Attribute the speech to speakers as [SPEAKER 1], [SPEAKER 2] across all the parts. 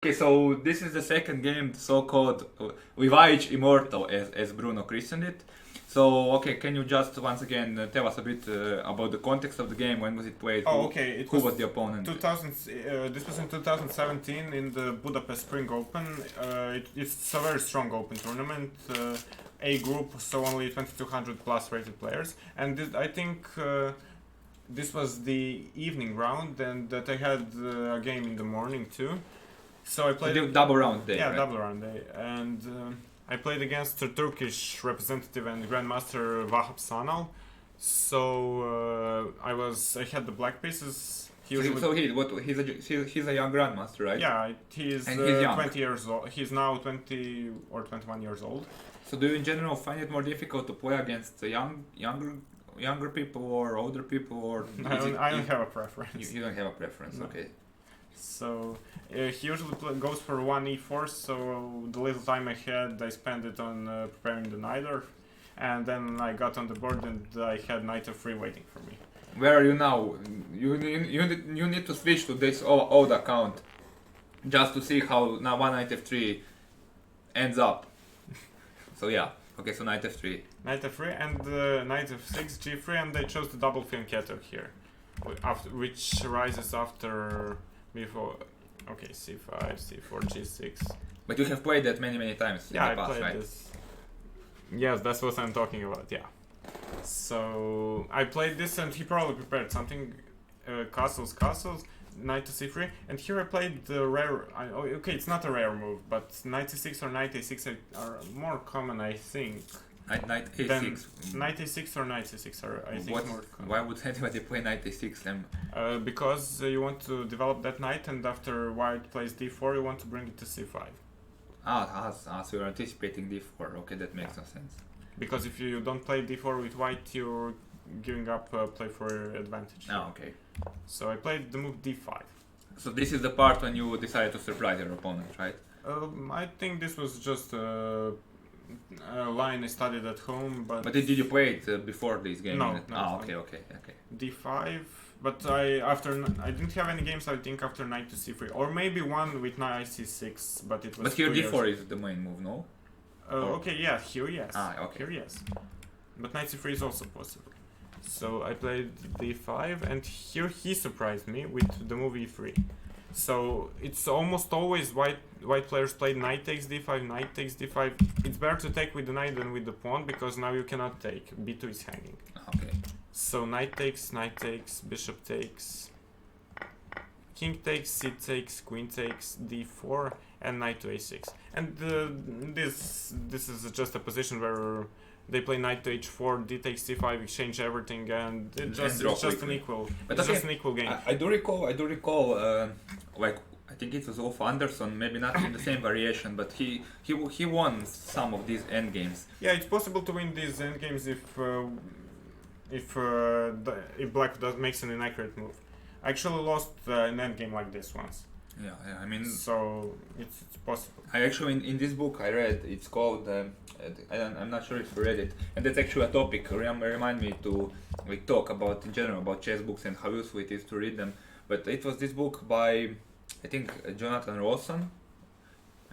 [SPEAKER 1] Okay, so this is the second game, so-called Livaić Immortal, as Bruno christened it. So, okay, can you just once again tell us a bit about the context of the game? When was it played?
[SPEAKER 2] Oh, okay.
[SPEAKER 1] Who was the opponent?
[SPEAKER 2] 2000. This was in 2017 in the Budapest Spring Open. It's a very strong Open tournament. A group, so only 2200 plus rated players, and I think this was the evening round, and that I had a game in the morning too. So I played
[SPEAKER 1] double round day.
[SPEAKER 2] Yeah,
[SPEAKER 1] right?
[SPEAKER 2] double round day, and I played against the Turkish representative and Grandmaster Vahap Sanal. So I had the black pieces.
[SPEAKER 1] He's a young grandmaster, right?
[SPEAKER 2] Yeah, he's
[SPEAKER 1] And he's young.
[SPEAKER 2] 20 years old. He's now 20 or 21 years old.
[SPEAKER 1] So do you in general find it more difficult to play against the younger people or older people, or
[SPEAKER 2] I don't have a preference.
[SPEAKER 1] You don't have a preference,
[SPEAKER 2] No.
[SPEAKER 1] okay?
[SPEAKER 2] So he usually goes for one e4. So the little time I had, I spent it on preparing the knighter, and then I got on the board and I had knight f3 waiting for me.
[SPEAKER 1] Where are you now? You need to switch to this old account just to see how now one knight f3 ends up. So yeah, okay, so knight f3.
[SPEAKER 2] Knight f3 and knight f6, g3, and I chose the double fianchetto here, which rises after before. Okay, c5, c4, g6.
[SPEAKER 1] But you have played that many times
[SPEAKER 2] Yeah,
[SPEAKER 1] in the
[SPEAKER 2] I
[SPEAKER 1] past,
[SPEAKER 2] played
[SPEAKER 1] right?
[SPEAKER 2] this. Yes, that's what I'm talking about. Yeah. So I played this, and he probably prepared something. Castles, knight to c3, and here I played the rare. Okay, it's not a rare move, but knight c6 or knight a6 are more common, I think.
[SPEAKER 1] Knight a6.
[SPEAKER 2] Knight a6 or knight c6 are, I think, more common.
[SPEAKER 1] Why would anybody play knight a6?
[SPEAKER 2] Because you want to develop that knight, and after white plays d4, you want to bring it to c5.
[SPEAKER 1] So you're anticipating d4. Okay, that makes no sense.
[SPEAKER 2] Because if you don't play d4 with white, you're giving up play for advantage.
[SPEAKER 1] Oh, okay.
[SPEAKER 2] So I played the move d5.
[SPEAKER 1] So this is the part when you decided to surprise your opponent, right?
[SPEAKER 2] I think this was just a line I studied at home, but...
[SPEAKER 1] But did you play it before this game?
[SPEAKER 2] No.
[SPEAKER 1] Okay.
[SPEAKER 2] d5, but I didn't have any games, I think, after knight to c3, or maybe one with knight c6, but it was.
[SPEAKER 1] But here d4 is the main move, no?
[SPEAKER 2] Okay, yeah, here yes.
[SPEAKER 1] Okay.
[SPEAKER 2] Here yes. But knight c3 is also possible. So I played d5, and here he surprised me with the move e3. So it's almost always white players play knight takes d5, knight takes d5. It's better to take with the knight than with the pawn, because now you cannot take. b2 is hanging.
[SPEAKER 1] Okay.
[SPEAKER 2] So knight takes, bishop takes, king takes, c takes, queen takes, d4, and knight to a6. And this is just a position where they play knight to h4, d takes c5, exchange everything, and it's just an equal.
[SPEAKER 1] But
[SPEAKER 2] it's just an equal game.
[SPEAKER 1] I do recall, like I think it was Wolf Anderson, maybe not in the same variation, but he won some of these endgames.
[SPEAKER 2] Yeah, it's possible to win these endgames if black makes an inaccurate move. I actually lost an endgame like this once.
[SPEAKER 1] Yeah, I mean.
[SPEAKER 2] So it's possible.
[SPEAKER 1] I actually in this book I read, it's called. I'm not sure if you read it, and that's actually a topic. Remind me to talk about in general about chess books and how useful it is to read them. But it was this book by, I think, Jonathan Rawson.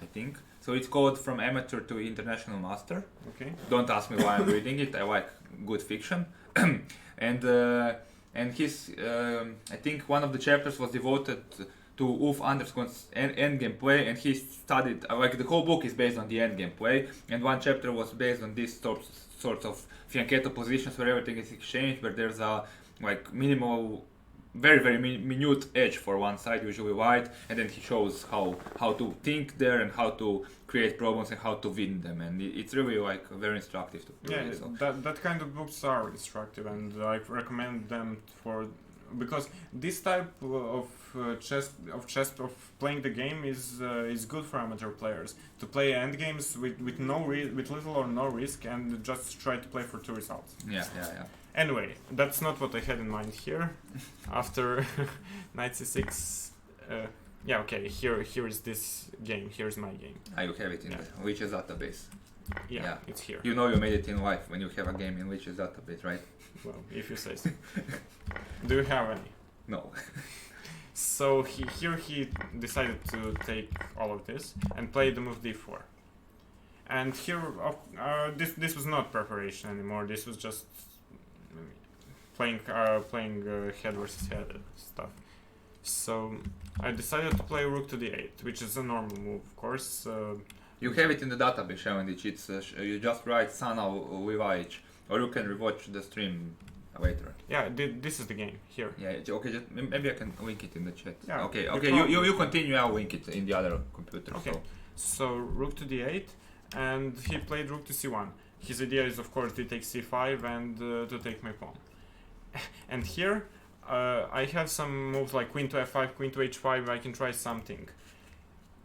[SPEAKER 1] I think so. It's called From Amateur to International Master.
[SPEAKER 2] Okay.
[SPEAKER 1] Don't ask me why I'm reading it. I like good fiction, and his I think one of the chapters was devoted to Wolf Anderson's endgame play, and he studied like the whole book is based on the endgame play, and one chapter was based on these sorts of fianchetto positions where everything is exchanged, where there's a like minimal, very minute edge for one side, usually white, and then he shows how to think there and how to create problems and how to win them, and it's really like very instructive to read.
[SPEAKER 2] Yeah,
[SPEAKER 1] So.
[SPEAKER 2] that kind of books are instructive, and I recommend them because this type of chess playing the game is good for amateur players to play end games with little or no risk, and just try to play for two results.
[SPEAKER 1] Yeah.
[SPEAKER 2] Anyway, that's not what I had in mind here. After knight c6, yeah, okay. Here is this game. Here's my game.
[SPEAKER 1] You have it in the Lichess database.
[SPEAKER 2] Yeah, it's here.
[SPEAKER 1] You know you made it in life when you have a game in Lichess database, right?
[SPEAKER 2] Well, if you say so. Do you have any?
[SPEAKER 1] No.
[SPEAKER 2] So here he decided to take all of this and play the move d4. And here, this was not preparation anymore. This was just playing head versus head stuff. So I decided to play rook to d8, which is a normal move, of course.
[SPEAKER 1] You have it in the database, haven't it? It's you just write Sanal Vahap, or you can rewatch the stream later.
[SPEAKER 2] Yeah, this is the game here.
[SPEAKER 1] Yeah, okay. Just, maybe I can link it in the chat.
[SPEAKER 2] Yeah,
[SPEAKER 1] Okay.
[SPEAKER 2] you
[SPEAKER 1] You continue. I'll link it in the other computer.
[SPEAKER 2] Okay. So rook to d8, and he played rook to c1. His idea is, of course, to take c5 and to take my pawn. And here, I have some moves like queen to f5, queen to h5. I can try something.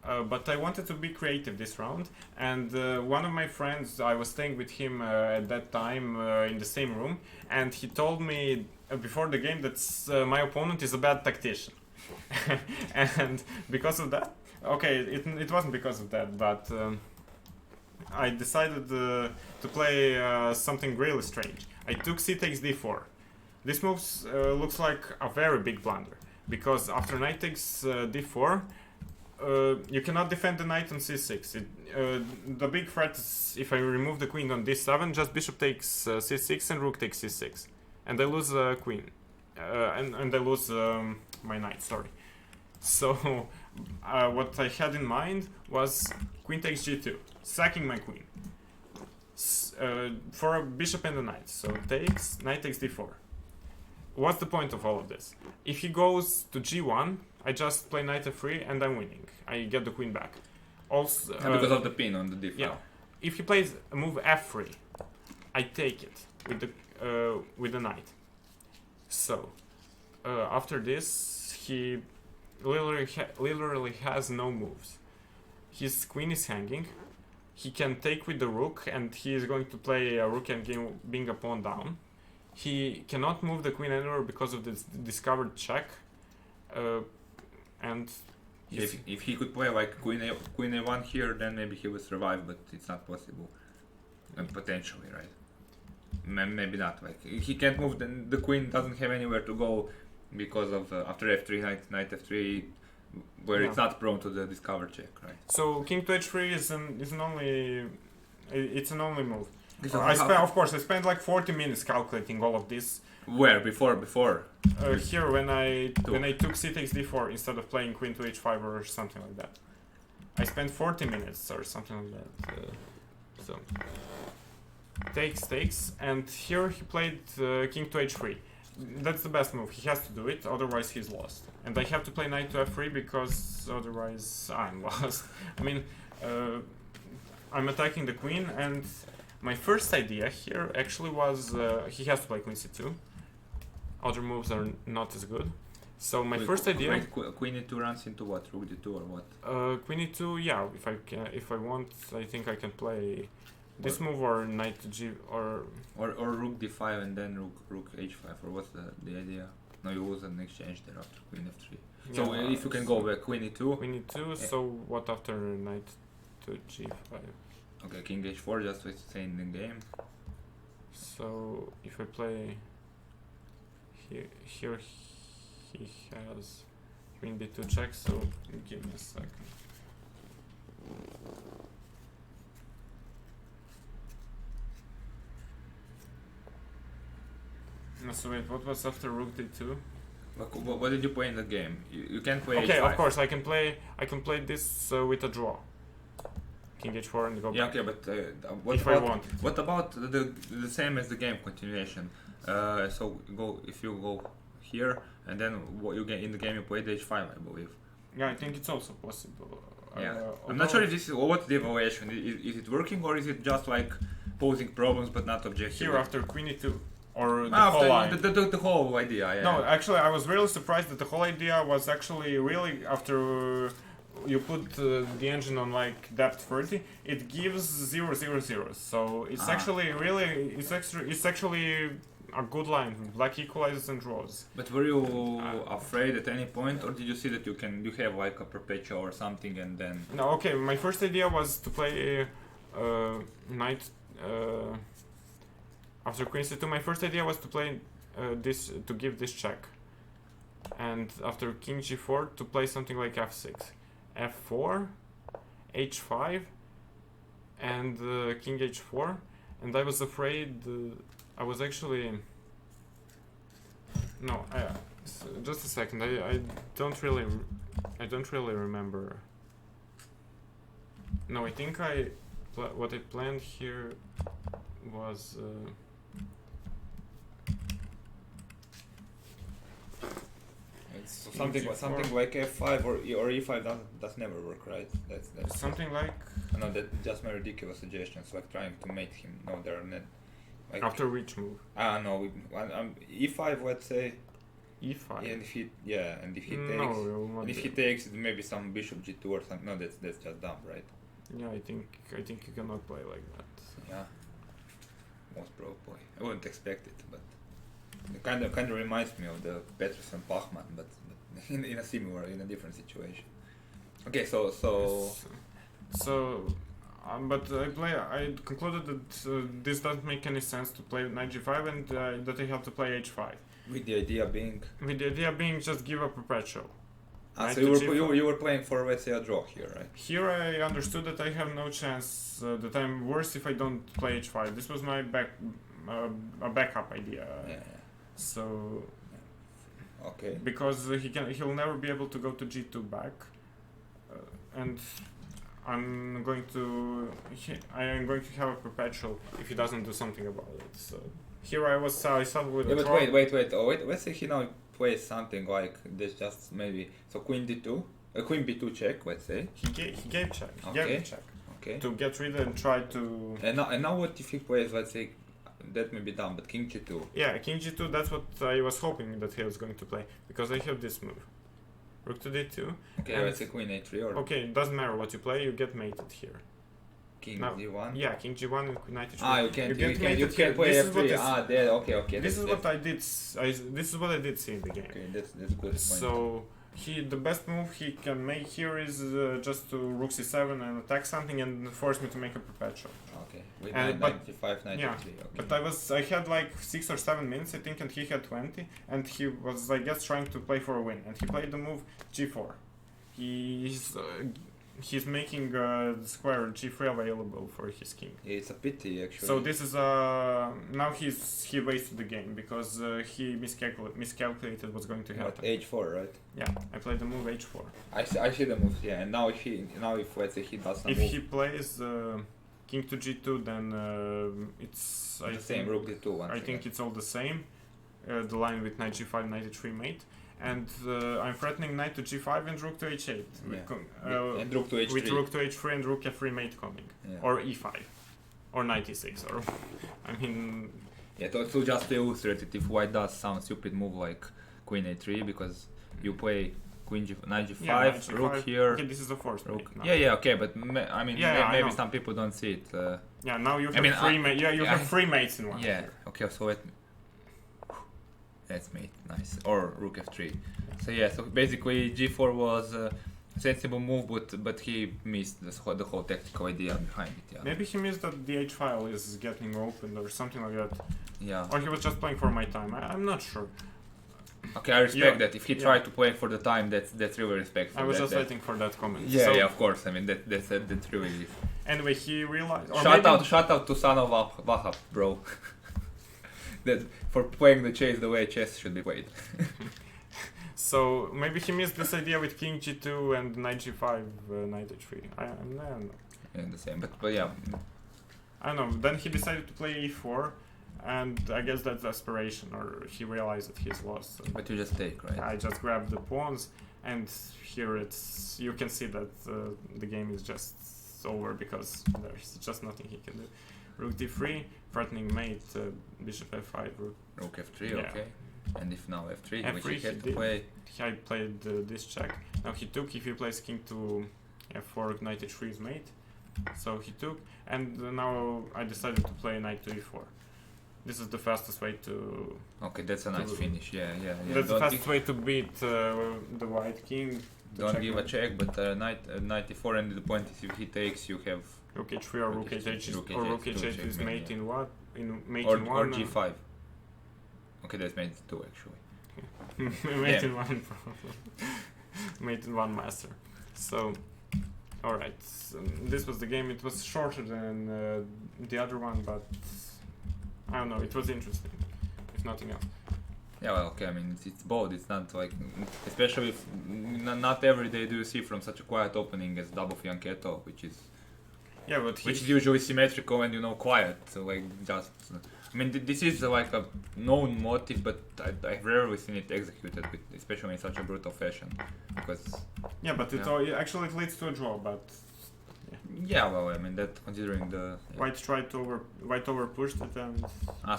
[SPEAKER 2] But I wanted to be creative this round, and one of my friends, I was staying with him at that time in the same room, and he told me before the game that my opponent is a bad tactician. And because of that, okay, it wasn't because of that, but I decided to play something really strange. I took c takes d4. This move looks like a very big blunder, because after knight takes d4, you cannot defend the knight on c6. The big threat is if I remove the queen on d7, just bishop takes c6 and rook takes c6, and I lose queen, and I lose my knight. Sorry. So what I had in mind was queen takes g2, sacking my queen for a bishop and a knight. So takes knight takes d4. What's the point of all of this? If he goes to g1, I just play knight f3 and I'm winning. I get the queen back. Also,
[SPEAKER 1] because of the pin on the d5.
[SPEAKER 2] Yeah. If he plays a move f3, I take it with the knight. So after this, he literally has no moves. His queen is hanging. He can take with the rook, and he is going to play a rook endgame, being a pawn down. He cannot move the queen anywhere because of this discovered check. And
[SPEAKER 1] if he could play like queen a1 here, then maybe he would survive, but it's not possible. And potentially, right? Maybe not. Like he can't move. The queen doesn't have anywhere to go because of after f3 knight f3, where it's not prone to the discover check, right?
[SPEAKER 2] So king to h3 is an only move. Of course, I spent like 40 minutes calculating all of this.
[SPEAKER 1] Where before?
[SPEAKER 2] Here when I took c takes d4 instead of playing queen to h5 or something like that. I spent 40 minutes or something like that. So takes, and here he played king to h3. That's the best move. He has to do it, otherwise he's lost. And I have to play knight to f3 because otherwise I'm lost. I mean, I'm attacking the queen, and my first idea here actually was he has to play queen c2. Other moves are not as good. So my first idea.
[SPEAKER 1] Queen e2 runs into what? Rook d2 or what?
[SPEAKER 2] Queen e2. Yeah, if I want, I think I can play this move or knight to g or
[SPEAKER 1] rook d5 and then rook h5. Or what's the idea? No, you lose an exchange there after queen f3. Yeah, so if you can go back queen e2.
[SPEAKER 2] Queen e2. Yeah. So what after knight to g5?
[SPEAKER 1] Okay, king h4 just to stay in the game.
[SPEAKER 2] So if I play here he has queen b2 check, so give me a second. No, so wait, what was after rook d2?
[SPEAKER 1] What did you play in the game? You can't play
[SPEAKER 2] okay,
[SPEAKER 1] h5.
[SPEAKER 2] Of course I can play this with a draw. King h4 and go back.
[SPEAKER 1] Yeah, okay, but
[SPEAKER 2] I want.
[SPEAKER 1] What about the same as the game continuation? So if you go here and then what you get in the game you play the h5, I believe.
[SPEAKER 2] Yeah, I think it's also possible.
[SPEAKER 1] Yeah, I'm not sure if this is what's the evaluation. Is it working or is it just like posing problems but not objective?
[SPEAKER 2] Here after queen e2 or the whole line.
[SPEAKER 1] The whole idea. Yeah.
[SPEAKER 2] No, actually, I was really surprised that the whole idea was actually really after. You put the engine on like depth 30, it gives 0, 0, 0. So it's actually really, it's actually a good line. Black equalizes and draws.
[SPEAKER 1] But were you afraid at any point, or did you see that you have like a perpetual or something and then?
[SPEAKER 2] No, okay. My first idea was to play knight after queen c2. My first idea was to play this to give this check. and after king g4 to play something like f6, f4, h5, and king h4, and I was afraid. I was actually no. Just a second. I don't really remember. No, I think what I planned here was.
[SPEAKER 1] It's something like f5 or e5 does never work, right? That's
[SPEAKER 2] something like.
[SPEAKER 1] No, that's just my ridiculous suggestions, like trying to make him know there are net. Like,
[SPEAKER 2] After which move?
[SPEAKER 1] No, e5, let's say.
[SPEAKER 2] E5.
[SPEAKER 1] And if he takes,
[SPEAKER 2] no,
[SPEAKER 1] and if he takes, maybe some bishop g2 or something. No, that's just dumb, right?
[SPEAKER 2] Yeah, I think you cannot play like that.
[SPEAKER 1] Yeah, most probably. I wouldn't expect it, but it kind of reminds me of the Petrus and Bachmann, but in a different situation. Okay, so
[SPEAKER 2] but I concluded that this doesn't make any sense to play knight g5 and that I have to play h5.
[SPEAKER 1] With the idea being
[SPEAKER 2] just give up perpetual.
[SPEAKER 1] So you were playing for, let's say, a draw here, right?
[SPEAKER 2] Here I understood that I have no chance, that I'm worse if I don't play h5. This was my a backup idea.
[SPEAKER 1] Yeah.
[SPEAKER 2] So
[SPEAKER 1] okay.
[SPEAKER 2] Because he'll never be able to go to g2 back, and I am going to have a perpetual if he doesn't do something about it. So here I thought with
[SPEAKER 1] but wait. Let's say he now plays something like this, just maybe queen d2, queen b2 check. Let's say
[SPEAKER 2] he gave check. He
[SPEAKER 1] okay.
[SPEAKER 2] gave me check.
[SPEAKER 1] Okay.
[SPEAKER 2] To get rid and try to.
[SPEAKER 1] And now what if he plays? Let's say that may be dumb, but king g2.
[SPEAKER 2] Yeah, king g2. That's what I was hoping that he was going to play, because I have this move. Rook to d2.
[SPEAKER 1] Okay, let's say queen a3 or.
[SPEAKER 2] Okay, it doesn't matter what you play. You get mated here.
[SPEAKER 1] King d1.
[SPEAKER 2] Yeah, king g1 and knight h3.
[SPEAKER 1] You can't play f3. There. Okay.
[SPEAKER 2] This is what I did. This is what I did see in the game.
[SPEAKER 1] Okay, that's good point.
[SPEAKER 2] So the best move he can make here is just to rook c7 and attack something and force me to make a perpetual.
[SPEAKER 1] Okay. With 95, 93.
[SPEAKER 2] Yeah,
[SPEAKER 1] okay.
[SPEAKER 2] But I had like 6 or 7 minutes, I think, and he had 20, and he was, I guess, trying to play for a win, and he played the move g4. He's making the square g3 available for his king.
[SPEAKER 1] Yeah, it's a pity, actually.
[SPEAKER 2] So this is now he wasted the game because he miscalculated what's going to happen.
[SPEAKER 1] h4, right?
[SPEAKER 2] Yeah, I played the move h4.
[SPEAKER 1] I see the move. Yeah, and now if let's say he does some
[SPEAKER 2] if
[SPEAKER 1] move,
[SPEAKER 2] he plays king to g2, then it's
[SPEAKER 1] the same rook d2.
[SPEAKER 2] I think it's all the same. The line with knight g5, knight h3 mate. And I'm threatening knight to g5 and rook to h8.
[SPEAKER 1] Yeah. And rook to h3.
[SPEAKER 2] With rook to h3 and rook f3 mate coming.
[SPEAKER 1] Yeah.
[SPEAKER 2] Or e5. Or knight e6. Or, I mean...
[SPEAKER 1] Yeah, to just illustrate it, if white does some stupid move like queen a3, because you play knight g5,
[SPEAKER 2] yeah,
[SPEAKER 1] rook here.
[SPEAKER 2] Okay, this is the first rook.
[SPEAKER 1] Yeah, okay, but maybe some people don't see it.
[SPEAKER 2] Yeah, now you have three mates. Yeah, you have 3 mates in one.
[SPEAKER 1] Yeah, okay, so that's mate, nice. Or rook f3. So basically g4 was a sensible move, but he missed the whole tactical idea behind it. Yeah.
[SPEAKER 2] Maybe he missed that the h file is getting opened or something like that.
[SPEAKER 1] Yeah.
[SPEAKER 2] Or he was just playing for my time. I'm not sure.
[SPEAKER 1] Okay, I respect that. If he tried to play for the time, that's really respectful.
[SPEAKER 2] I was just waiting for that comment.
[SPEAKER 1] Yeah, of course. I mean that's really.
[SPEAKER 2] Anyway, he realized.
[SPEAKER 1] Shout out to Sanal Vahap, bro. That for playing the chess the way chess should be played.
[SPEAKER 2] So maybe he missed this idea with king g2 and knight g5, knight h3. I don't know.
[SPEAKER 1] Yeah, the same, but yeah.
[SPEAKER 2] I don't know. Then he decided to play e4, and I guess that's desperation, or he realized that he's lost. So
[SPEAKER 1] but you just take, right?
[SPEAKER 2] I just grabbed the pawns, and here you can see that the game is just over because there's just nothing he can do. Rook d3, threatening mate, bishop f5,
[SPEAKER 1] rook f3, yeah. Okay. And if now f3, which he had to play.
[SPEAKER 2] I played this check. Now he took. If he plays king to f4, knight h3 is mate. So he took, and now I decided to play knight to e4. This is the fastest way to.
[SPEAKER 1] Okay, that's a nice finish. Yeah.
[SPEAKER 2] That's the fastest way to beat the white king.
[SPEAKER 1] Don't give a check, but knight e4, and the point is if he takes, you have.
[SPEAKER 2] Rook h3 or rook h8 or rook h8 is mate in what? In mate
[SPEAKER 1] or,
[SPEAKER 2] in 1?
[SPEAKER 1] Or g5. Okay, that's mate 2 actually.
[SPEAKER 2] Mate in one problem. Mate in one master. So, alright. So this was the game. It was shorter than the other one, but I don't know. It was interesting, if nothing else.
[SPEAKER 1] Yeah, well, okay. I mean, it's bold. It's not like, especially if not every day do you see from such a quiet opening as double fianchetto, which is which is usually symmetrical and quiet. So like just, I mean, this is like a known motive, but I've rarely seen it executed, especially in such a brutal fashion. Because
[SPEAKER 2] but it actually it leads to a draw, but.
[SPEAKER 1] Yeah, well, I mean that considering the
[SPEAKER 2] White over pushed it and.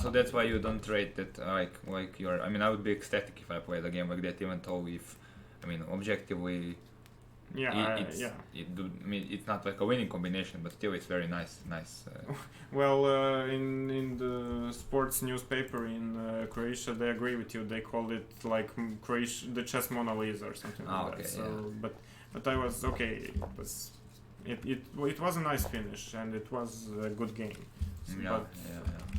[SPEAKER 1] So that's why you don't rate that like you're. I mean, I would be ecstatic if I played a game like that, even though if, I mean, objectively. I mean, it's not like a winning combination, but still, it's very nice.
[SPEAKER 2] Well, in the sports newspaper in Croatia, they agree with you. They called it like the chess Mona Lisa or something like that. So, but I was okay. It was a nice finish and it was a good game.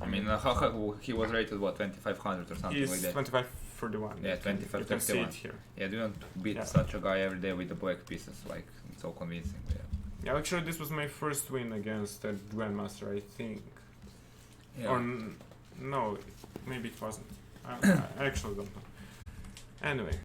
[SPEAKER 1] I mean, how he was rated 2500 or something like that.
[SPEAKER 2] 2531.
[SPEAKER 1] Yeah, 2531.
[SPEAKER 2] You can see it here.
[SPEAKER 1] Yeah, do not beat such a guy every day with the black pieces, like so convincing.
[SPEAKER 2] Yeah, actually, this was my first win against a Grandmaster, I think. Yeah. Or no, maybe it wasn't. I actually don't know. Anyway.